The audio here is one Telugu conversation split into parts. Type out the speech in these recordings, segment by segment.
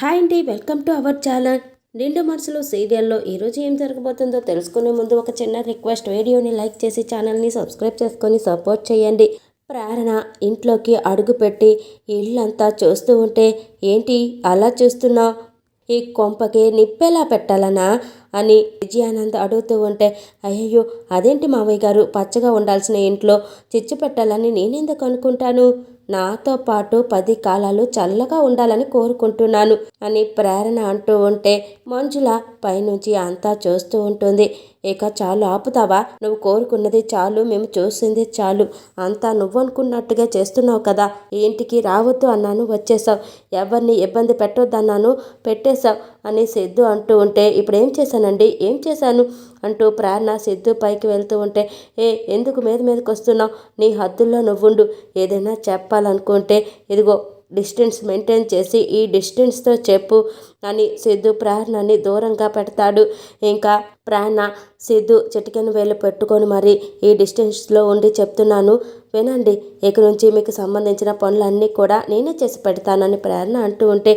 హాయ్ అండి, వెల్కమ్ టు అవర్ ఛానల్. నిండు మనసులో సీరియల్లో ఈరోజు ఏం జరగబోతుందో తెలుసుకునే ముందు ఒక చిన్న రిక్వెస్ట్, వీడియోని లైక్ చేసి ఛానల్ని సబ్స్క్రైబ్ చేసుకొని సపోర్ట్ చేయండి. ప్రేరణ ఇంట్లోకి అడుగుపెట్టి ఇల్లంతా చూస్తూ ఉంటే, ఏంటి అలా చూస్తున్నావు, ఈ కొంపకి నిప్పెలా పెట్టాలనా అని విజయానంద్ అడుగుతూ ఉంటే, అయ్యయ్యో అదేంటి మావయ్య గారు, పచ్చగా ఉండాల్సిన ఇంట్లో చిచ్చు పెట్టాలని నేనెందుకు అనుకుంటాను, నాతో పాటు 10 కాలాలు చల్లగా ఉండాలని కోరుకుంటున్నాను అని ప్రేరణ అంటూ ఉంటే, మంజుల పైనుంచి అంతా చూస్తూ ఉంటుంది. ఇక చాలు ఆపుతావా, నువ్వు కోరుకున్నది చాలు, మేము చూసింది చాలు, అంతా నువ్వనుకున్నట్టుగా చేస్తున్నావు కదా, ఈ ఇంటికి రావద్దు అన్నాను వచ్చేసావు, ఎవరిని ఇబ్బంది పెట్టొద్దన్నాను పెట్టేశావు అని సిద్ధు అంటూ ఉంటే, ఇప్పుడు ఏం చేశానండి, ఏం చేశాను అంటూ ప్రేరణ సిద్ధు పైకి వెళ్తూ ఉంటే, ఎందుకు మీదకి వస్తున్నావు, నీ హద్దుల్లో నువ్వుండు, ఏదైనా చెప్పాలనుకుంటే ఇదిగో డిస్టెన్స్ మెయింటైన్ చేసి ఈ డిస్టెన్స్తో చెప్పు అని సిద్ధు ప్రేరణని దూరంగా పెడతాడు. ఇంకా ప్రేరణ సిద్ధు చిటికెను వేలు పెట్టుకొని మరి ఈ డిస్టెన్స్లో ఉండి చెప్తున్నాను వినండి, ఇక నుంచి మీకు సంబంధించిన పనులన్నీ కూడా నేనే చేసి పెడతానని ప్రేరణ అంటూ ఉంటే,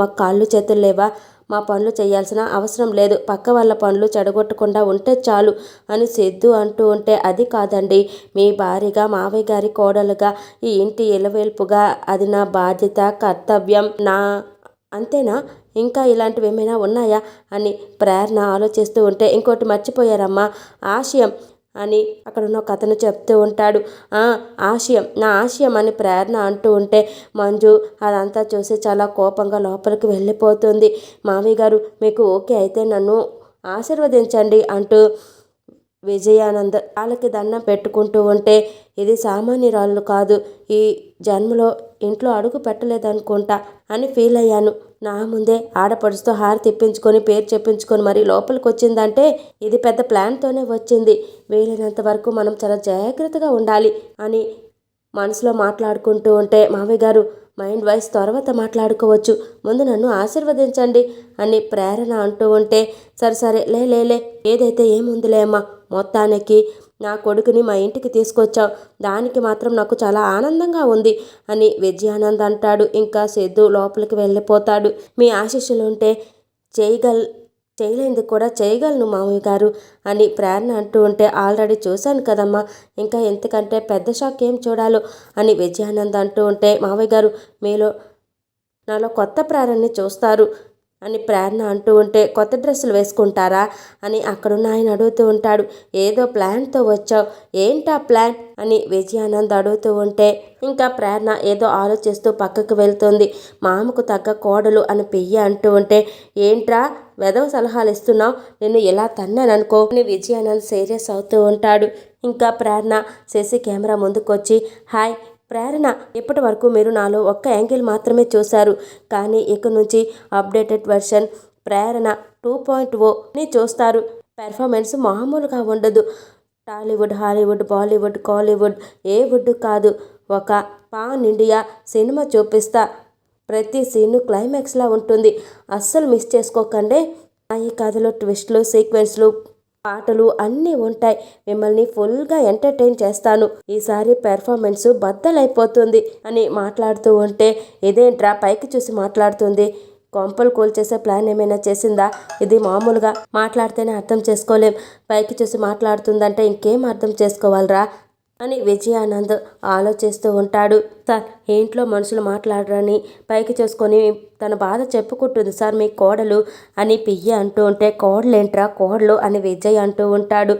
మాకు కాళ్ళు చేతులు లేవా, మా పనులు చేయాల్సిన అవసరం లేదు, పక్క వాళ్ళ పనులు చెడగొట్టకుండా ఉంటే చాలు అని సిద్ధు అంటూ ఉంటే, అది కాదండి, మీ భార్యగా మావయ్య గారి కోడలుగా ఈ ఇంటి ఇలవేల్పుగా అది నా బాధ్యత, కర్తవ్యం, నా అంతేనా, ఇంకా ఇలాంటివి ఏమైనా ఉన్నాయా అని ప్రేరణ ఆలోచిస్తూ ఉంటే, ఇంకోటి మర్చిపోయారమ్మా, ఆశయం అని అక్కడున్న ఒక అతను చెప్తూ ఉంటాడు. ఆశయం, నా ఆశయం అని ప్రేరణ అంటూ ఉంటే, మంజు అదంతా చూసి చాలా కోపంగా లోపలికి వెళ్ళిపోతుంది. మామయ్య గారు మీకు ఓకే అయితే నన్ను ఆశీర్వదించండి అంటూ విజయానంద్ వాళ్ళకి దండం పెట్టుకుంటూ ఉంటే, ఇది సామాన్యురాళ్ళు కాదు, ఈ జన్మలో ఇంట్లో అడుగు పెట్టలేదనుకుంటా అని ఫీల్ అయ్యాను, నా ముందే ఆడపడుచుతో హార తిప్పించుకొని పేరు చెప్పించుకొని మరి లోపలికి వచ్చిందంటే ఇది పెద్ద ప్లాన్తోనే వచ్చింది, వీలైనంత వరకు మనం చాలా జాగ్రత్తగా ఉండాలి అని మనసులో మాట్లాడుకుంటూ ఉంటే, మామయ్య గారు మైండ్ వైజ్ తర్వాత మాట్లాడుకోవచ్చు, ముందు నన్ను ఆశీర్వదించండి అని ప్రేరణ అంటూ ఉంటే, సరే లే ఏదైతే ఏముందిలే అమ్మా, మొత్తానికి నా కొడుకుని మా ఇంటికి తీసుకొచ్చావు, దానికి మాత్రం నాకు చాలా ఆనందంగా ఉంది అని విజయానంద్ అంటాడు. ఇంకా సిద్ధు లోపలికి వెళ్ళిపోతాడు. మీ ఆశీస్సులు ఉంటే చేయలేంది కూడా చేయగలను మామయ్య గారు అని ప్రేరణ అంటూ ఉంటే, ఆల్రెడీ చూశాను కదమ్మా, ఇంకా ఎంతకంటే పెద్ద షాక్ ఏం చూడాలో అని విజయానంద్ అంటూ ఉంటే, మామయ్య గారు మీలో నాలో కొత్త ప్రేరణని చూస్తారు అని ప్రేరణ అంటూ ఉంటే, కొత్త డ్రెస్సులు వేసుకుంటారా అని అక్కడున్న ఆయన అడుగుతూ ఉంటాడు. ఏదో ప్లాన్తో వచ్చావు, ఏంటా ప్లాన్ అని విజయానంద్ అడుగుతూ ఉంటే, ఇంకా ప్రేరణ ఏదో ఆలోచిస్తూ పక్కకు వెళ్తుంది. మామకు తగ్గ కోడలు అని పెయ్యి అంటూ ఉంటే, ఏంట్రా వెధవ సలహాలు ఇస్తున్నావు, నిన్ను ఎలా తన్నాననుకో అని విజయానంద్ సీరియస్ అవుతూ ఉంటాడు. ఇంకా ప్రేరణ సీసీ కెమెరా ముందుకొచ్చి, హాయ్ ప్రేరణ, ఇప్పటి వరకు మీరు నాలో ఒక్క యాంగిల్ మాత్రమే చూశారు, కానీ ఇక నుంచి అప్డేటెడ్ వెర్షన్ ప్రేరణ 2.0ని చూస్తారు. పెర్ఫార్మెన్స్ మామూలుగా ఉండదు, టాలీవుడ్, హాలీవుడ్, బాలీవుడ్, కాలీవుడ్ ఏ వుడ్ కాదు, ఒక పాన్ ఇండియా సినిమా చూపిస్తా, ప్రతి సీను క్లైమాక్స్లా ఉంటుంది, అస్సలు మిస్ చేసుకోకండి, ఈ కథలో ట్విస్ట్లు, సీక్వెన్స్లు, పాటలు అన్నీ ఉంటాయి, మిమ్మల్ని ఫుల్గా ఎంటర్టైన్ చేస్తాను, ఈసారి పెర్ఫార్మెన్స్ బద్దలైపోతుంది అని మాట్లాడుతూ ఉంటే, ఇదేంట్రా పైకి చూసి మాట్లాడుతుంది, కొంపలు కూల్చేసే ప్లాన్ ఏమైనా చేసిందా, ఇది మామూలుగా మాట్లాడితేనే అర్థం చేసుకోలేం, పైకి చూసి మాట్లాడుతుందంటే ఇంకేం అర్థం చేసుకోవాలరా అని విజయానంద్ ఆలోచిస్తూ ఉంటాడు. సార్ ఇంట్లో మనుషులు మాట్లాడరని పైకి చూసుకొని తన బాధ చెప్పుకుంటుంది సార్ మీ కోడలు అని పియ్యి అంటూ ఉంటే, కోడలేంట్రా కోడలు అని విజయ్ అంటూ ఉంటాడు.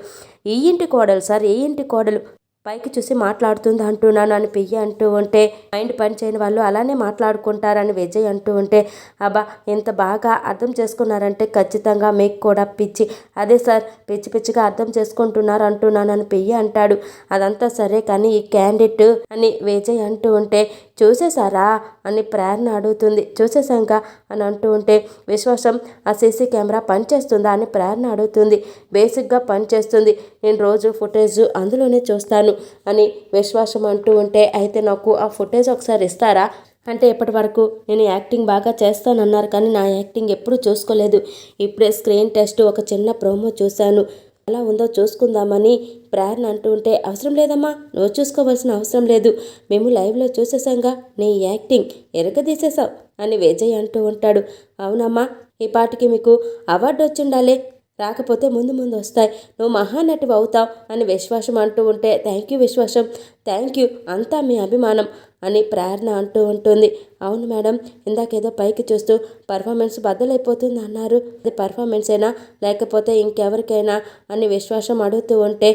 ఈ ఇంటి కోడలు సార్, ఈ ఇంటి కోడలు పైకి చూసి మాట్లాడుతుంది అంటున్నాను అని పియ్యి అంటూ ఉంటే, మైండ్ పని చేయని వాళ్ళు అలానే మాట్లాడుకుంటారని విజయ్ అంటూ ఉంటే, అబ్బా ఇంత బాగా అర్థం చేసుకున్నారంటే ఖచ్చితంగా మీకు కూడా పిచ్చి, అదే సార్ పిచ్చిగా అర్థం చేసుకుంటున్నారు అంటున్నాను అని పియ్యి అంటాడు. అదంతా సరే కానీ ఈ క్యాండిడేట్ అని విజయ్ అంటూ ఉంటే, చూసేశారా అని ప్రేరణ అడుగుతుంది. చూసేశాంక అని అంటూ ఉంటే, విశ్వాసం ఆ సీసీ కెమెరా పనిచేస్తుందా అని ప్రేరణ అడుగుతుంది. బేసిక్గా పనిచేస్తుంది, నేను రోజు ఫుటేజ్ అందులోనే చూస్తాను అని విశ్వాసం అంటూ ఉంటే, అయితే నాకు ఆ ఫుటేజ్ ఒకసారి ఇస్తారా అంటే, ఇప్పటి వరకు నేను యాక్టింగ్ బాగా చేస్తానన్నారు కానీ నా యాక్టింగ్ ఎప్పుడూ చూసుకోలేదు, ఇప్పుడే స్క్రీన్ టెస్ట్ ఒక చిన్న ప్రోమో చూశాను, ఎలా ఉందో చూసుకుందామని ప్రేరణ అంటూ ఉంటే, అవసరం లేదమ్మా, నువ్వు చూసుకోవాల్సిన అవసరం లేదు, మేము లైవ్లో చూసేసాంగా నీ యాక్టింగ్ ఎరగదీసేసావు అని విజయ్ అంటూ ఉంటాడు. అవునమ్మా, ఈ పాటికి మీకు అవార్డు వచ్చిండాలే, రాకపోతే ముందు ముందు వస్తాయి, నువ్వు మహానటివి అవుతావు అని విశ్వాసం అంటూ ఉంటే, థ్యాంక్ యూ విశ్వాసం, థ్యాంక్ యూ, అంతా మీ అభిమానం అని ప్రేరణ అంటూ ఉంటుంది. అవును మేడం, ఇందాకేదో పైకి చూస్తూ పర్ఫార్మెన్స్ బద్దలైపోతుంది అన్నారు, అది పర్ఫార్మెన్సేనా లేకపోతే ఇంకెవరికైనా అని విశ్వాసం అడుగుతూ ఉంటే,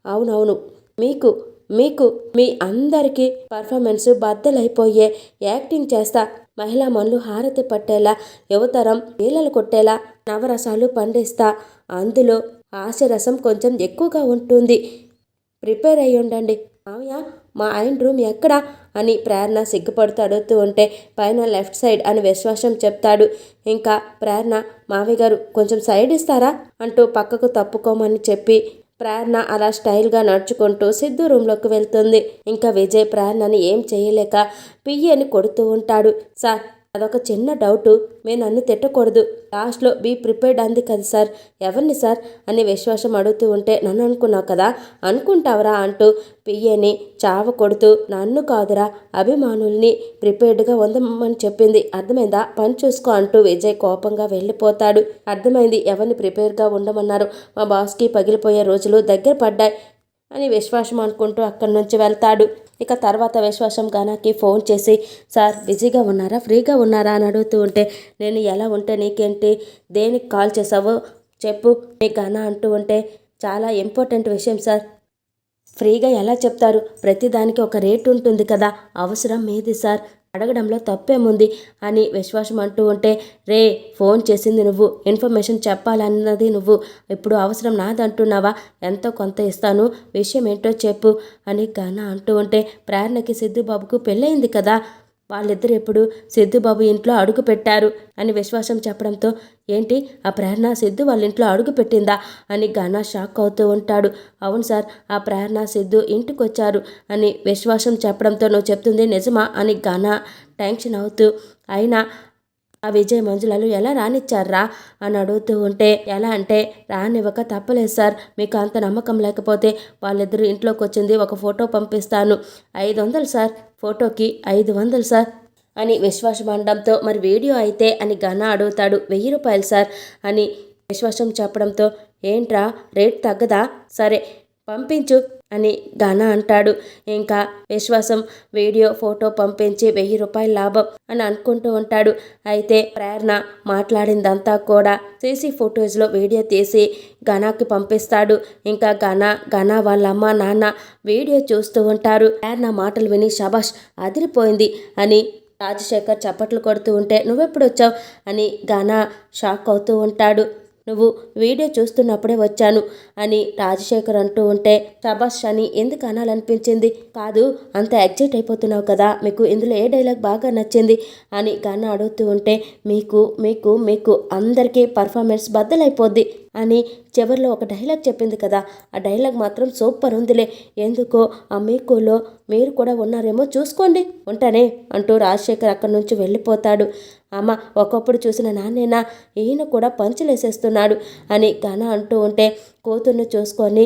అవునవును, మీకు మీకు మీ అందరికీ పర్ఫార్మెన్స్ బద్దలైపోయే యాక్టింగ్ చేస్తా, మహిళా మనులు హారతి పట్టేలా, యువతరం వీళ్ళలు కొట్టేలా నవరసాలు పండిస్తా, అందులో హాస్యరసం కొంచెం ఎక్కువగా ఉంటుంది, ప్రిపేర్ అయ్యి ఉండండి. మామయ్య, మా ఆయన రూమ్ ఎక్కడా అని ప్రేరణ సిగ్గుపడుతూ అడుగుతూ ఉంటే, పైన లెఫ్ట్ సైడ్ అని విశ్వాసం చెప్తాడు. ఇంకా ప్రేరణ, మామయ్య గారు కొంచెం సైడ్ ఇస్తారా అంటూ పక్కకు తప్పుకోమని చెప్పి ప్రేరణ అలా స్టైల్గా నడుచుకుంటూ సిద్ధు రూమ్లోకి వెళ్తుంది. ఇంకా విజయ్ ప్రేరణని ఏం చేయలేక పియ్యని కొడుతూ ఉంటాడు. సార్, అదొక చిన్న డౌటు, మీరు నన్ను తిట్టకూడదు, లాస్ట్లో బీ ప్రిపేర్డ్ అంది కదా సార్, ఎవరిని సార్ అని విశ్వాసం అడుగుతూ ఉంటే, నన్ను అనుకున్నావు కదా, అనుకుంటావరా అంటూ పియ్యని చావ కొడుతూ, నన్ను కాదురా అభిమానుల్ని ప్రిపేర్డ్గా ఉందమని చెప్పింది, అర్థమైందా, పని చూసుకో అంటూ విజయ్ కోపంగా వెళ్ళిపోతాడు. అర్థమైంది, ఎవరిని ప్రిపేర్గా ఉండమన్నారు, మా బాస్కి పగిలిపోయే రోజులు దగ్గర పడ్డాయి అని విశ్వాసం అనుకుంటూ అక్కడి నుంచి వెళ్తాడు. ఇక తర్వాత విశ్వాసం గానాకి ఫోన్ చేసి, సార్ బిజీగా ఉన్నారా, ఫ్రీగా ఉన్నారా అని అడుగుతూ ఉంటే, నేను ఎలా ఉంటే నీకేంటి, దేనికి కాల్ చేసావో చెప్పు నీ గానా అంటూ ఉంటే, చాలా ఇంపార్టెంట్ విషయం సార్, ఫ్రీగా ఎలా చెప్తారు, ప్రతిదానికి ఒక రేటు ఉంటుంది కదా, అవసరం మీది సార్, అడగడంలో తప్పేముంది అని విశ్వాసం అంటూ ఉంటే, రే ఫోన్ చేసింది నువ్వు, ఇన్ఫర్మేషన్ చెప్పాలన్నది నువ్వు, ఇప్పుడు అవసరం నాదంటున్నావా, ఎంతో కొంత ఇస్తాను, విషయం ఏంటో చెప్పు అని గానా అంటూ ఉంటే, ప్రేరణకి సిద్ధుబాబుకు పెళ్ళయింది కదా, వాళ్ళిద్దరు ఎప్పుడు సిద్ధుబాబు ఇంట్లో అడుగు పెట్టారు అని విశ్వాసం చెప్పడంతో, ఏంటి ఆ ప్రేరణ సిద్ధు వాళ్ళ ఇంట్లో అడుగు పెట్టిందా అని గానా షాక్ అవుతూ ఉంటాడు. అవును సార్, ఆ ప్రేరణ సిద్ధు ఇంటికి వచ్చారు అని విశ్వాసం చెప్పడంతో, నువ్వు చెప్తుంది నిజమా అని గానా టెన్షన్ అవుతూ, అయినా ఆ విజయ్ మంజులను ఎలా రానిచ్చారా అని అడుగుతూ ఉంటే, ఎలా అంటే రానివ్వక తప్పలేదు సార్, మీకు అంత నమ్మకం లేకపోతే వాళ్ళిద్దరూ ఇంట్లోకి వచ్చింది ఒక ఫోటో పంపిస్తాను, 500 సార్, ఫోటోకి 500 సార్ అని విశ్వాసం అనడంతో, మరి వీడియో అయితే అని గానా అడుగుతాడు. 1000 రూపాయలు సార్ అని విశ్వాసం చెప్పడంతో, ఏంట్రా రేట్ తగ్గదా, సరే పంపించు అని గానా అంటాడు. ఇంకా విశ్వాసం వీడియో ఫోటో పంపించి 1000 రూపాయల లాభం అని అనుకుంటూ ఉంటాడు. అయితే ప్రేరణ మాట్లాడిందంతా కూడా సీసీ ఫోటోస్లో వీడియో తీసి గానాకి పంపిస్తాడు. ఇంకా గానా వాళ్ళ అమ్మ నాన్న వీడియో చూస్తూ ఉంటారు. ప్రేరణ మాటలు విని శబాష్ అదిరిపోయింది అని రాజశేఖర్ చప్పట్లు కొడుతూ ఉంటే, నువ్వెప్పుడు వచ్చావు అని గానా షాక్ అవుతూ ఉంటాడు. నువ్వు వీడియో చూస్తున్నప్పుడే వచ్చాను అని రాజశేఖర్ అంటూ ఉంటే, శబాష్ అని ఎందుకు అనాలనిపించింది, కాదు అంత ఎగ్జైట్ అయిపోతున్నావు కదా, మీకు ఇందులో ఏ డైలాగ్ బాగా నచ్చింది అని గానా అడుగుతూ ఉంటే, మీకు మీకు మీకు అందరికీ పర్ఫార్మెన్స్ బద్దలైపోద్ది అని చివరిలో ఒక డైలాగ్ చెప్పింది కదా, ఆ డైలాగ్ మాత్రం సూపర్ ఉందిలే, ఎందుకో ఆ మీకులో మీరు కూడా ఉన్నారేమో చూసుకోండి, ఉంటానే అంటూ రాజశేఖర్ అక్కడి నుంచి వెళ్ళిపోతాడు. అమ్మ, ఒకప్పుడు చూసిన నాన్నేనా, ఈయన కూడా పంచులేసేస్తున్నాడు అని గానా అంటూ ఉంటే, కూతుర్ని చూసుకొని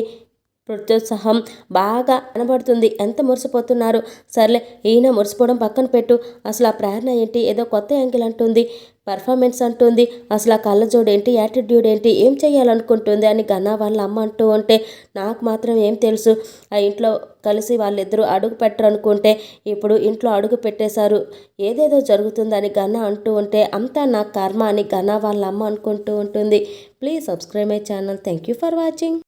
ప్రోత్సాహం బాగా కనబడుతుంది, ఎంత మురిసిపోతున్నారు, సర్లే ఈయన మురిసిపోవడం పక్కన పెట్టు, అసలు ఆ ప్రేరణ ఏంటి, ఏదో కొత్త యాంగిల్ అంటుంది, పర్ఫార్మెన్స్ అంటుంది, అసలు ఆ కళ్ళజోడు ఏంటి, యాటిట్యూడ్ ఏంటి, ఏం చేయాలనుకుంటుంది అని గానా వాళ్ళ అమ్మ అంటూ ఉంటే, నాకు మాత్రం ఏం తెలుసు, ఆ ఇంట్లో కలిసి వాళ్ళిద్దరూ అడుగు పెట్టరనుకుంటే ఇప్పుడు ఇంట్లో అడుగు పెట్టేశారు, ఏదేదో జరుగుతుందని గానా అంటూ ఉంటే, అంతా నా కర్మ అని గానా వాళ్ళ అమ్మ అనుకుంటూ ఉంటుంది. Please subscribe my channel. Thank you for watching.